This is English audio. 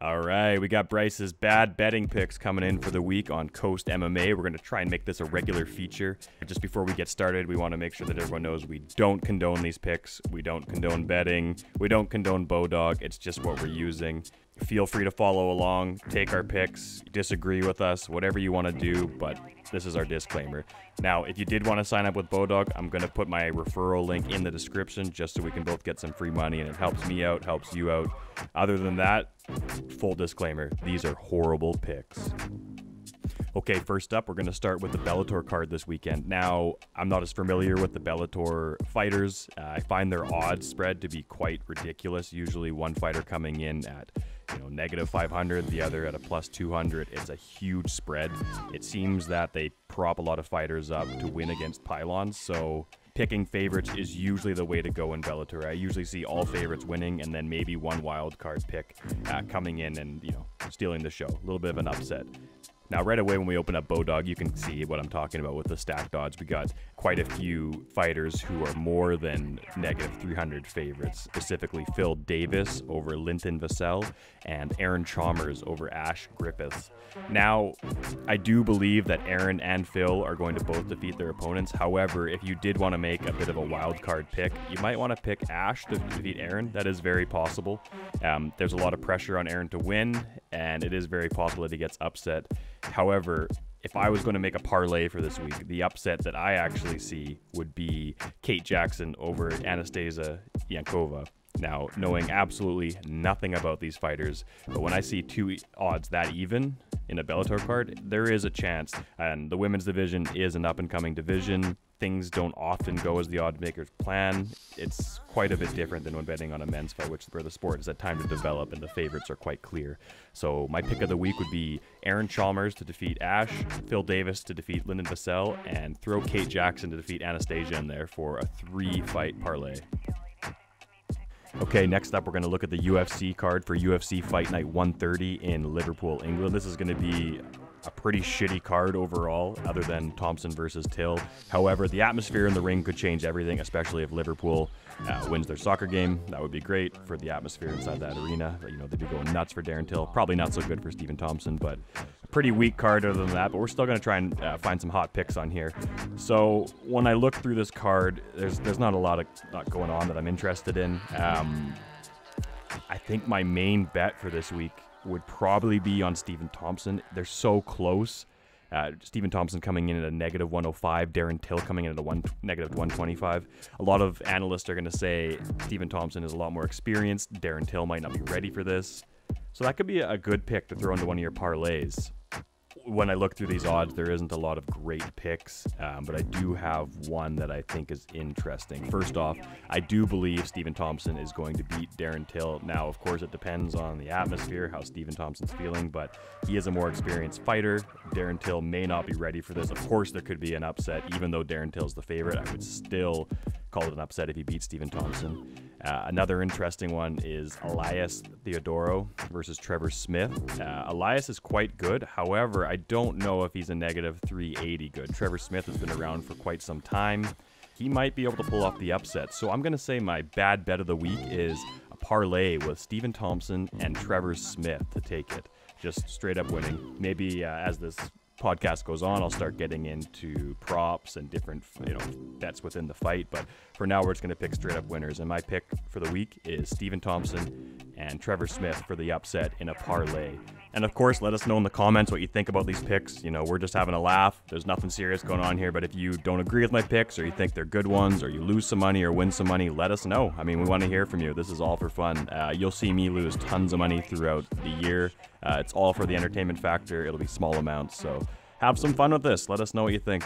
All right, we got Bryce's bad betting picks coming in for the week on Coast MMA. We're going to try and make this a regular feature. Just before we get started, we want to make sure that everyone knows we don't condone these picks. We don't condone betting. We don't condone Bodog. It's just what we're using. Feel free to follow along, take our picks, disagree with us, whatever you want to do, but this is our disclaimer. Now, if you did want to sign up with Bodog, I'm going to put my referral link in the description just so we can both get some free money, and it helps me out, helps you out. Other than that, full disclaimer, these are horrible picks. Okay, first up, we're going to start with the Bellator card this weekend. Now, I'm not as familiar with the Bellator fighters. I find their odds spread to be quite ridiculous. Usually one fighter coming in at negative 500, the other at a plus 200. It's a huge spread. It seems that they prop a lot of fighters up to win against pylons, so picking favorites is usually the way to go in Bellator. I usually see all favorites winning and then maybe one wild card pick coming in and stealing the show. A little bit of an upset. Now, right away when we open up Bodog, you can see what I'm talking about with the stacked odds. We got quite a few fighters who are more than negative 300 favorites, specifically Phil Davis over Linton Vassell and Aaron Chalmers over Ash Griffiths. Now, I do believe that Aaron and Phil are going to both defeat their opponents. However, if you did want to make a bit of a wild card pick, you might want to pick Ash to defeat Aaron. That is very possible. There's a lot of pressure on Aaron to win, and it is very possible that he gets upset. However, if I was going to make a parlay for this week, the upset that I actually see would be Kate Jackson over Anastasia Yankova. Now, knowing absolutely nothing about these fighters, but when I see two odds that even in a Bellator card, there is a chance. And the women's division is an up-and-coming division. Things don't often go as the odds makers plan. It's quite a bit different than when betting on a men's fight, where the sport has had time to develop and the favorites are quite clear. So my pick of the week would be Aaron Chalmers to defeat Ash, Phil Davis to defeat Lyndon Vassell, and throw Kate Jackson to defeat Anastasia in there for a 3-fight parlay. Okay, next up, we're going to look at the UFC card for UFC Fight Night 130 in Liverpool, England. This is going to be a pretty shitty card overall, other than Thompson versus Till. However, the atmosphere in the ring could change everything, especially if Liverpool wins their soccer game. That would be great for the atmosphere inside that arena. They'd be going nuts for Darren Till. Probably not so good for Stephen Thompson, but a pretty weak card other than that. But we're still going to try and find some hot picks on here. So when I look through this card, there's not a lot going on that I'm interested in. I think my main bet for this week would probably be on Stephen Thompson. They're so close. Stephen Thompson coming in at a negative 105, Darren Till coming in at a negative 125. A lot of analysts are going to say Stephen Thompson is a lot more experienced. Darren Till might not be ready for this. So that could be a good pick to throw into one of your parlays. When I look through these odds, there isn't a lot of great picks, but I do have one that I think is interesting. First off, I do believe Stephen Thompson is going to beat Darren Till. Now, of course, it depends on the atmosphere, how Stephen Thompson's feeling, but he is a more experienced fighter. Darren Till may not be ready for this. Of course, there could be an upset. Even though Darren Till's the favorite, I would still call it an upset if he beats Stephen Thompson. Another interesting one is Elias Theodoro versus Trevor Smith. Elias is quite good. However, I don't know if he's a negative 380 good. Trevor Smith has been around for quite some time. He might be able to pull off the upset. So I'm going to say my bad bet of the week is a parlay with Stephen Thompson and Trevor Smith to take it. Just straight up winning. Maybe as this podcast goes on, I'll start getting into props and different bets within the fight, but for now we're just going to pick straight up winners, and my pick for the week is Stephen Thompson and Trevor Smith for the upset in a parlay. And of course, let us know in the comments what you think about these picks. We're just having a laugh. There's nothing serious going on here, but if you don't agree with my picks, or you think they're good ones, or you lose some money or win some money, let us know. I mean, we want to hear from you. This is all for fun. You'll see me lose tons of money throughout the year. It's all for the entertainment factor. It'll be small amounts, so have some fun with this. Let us know what you think.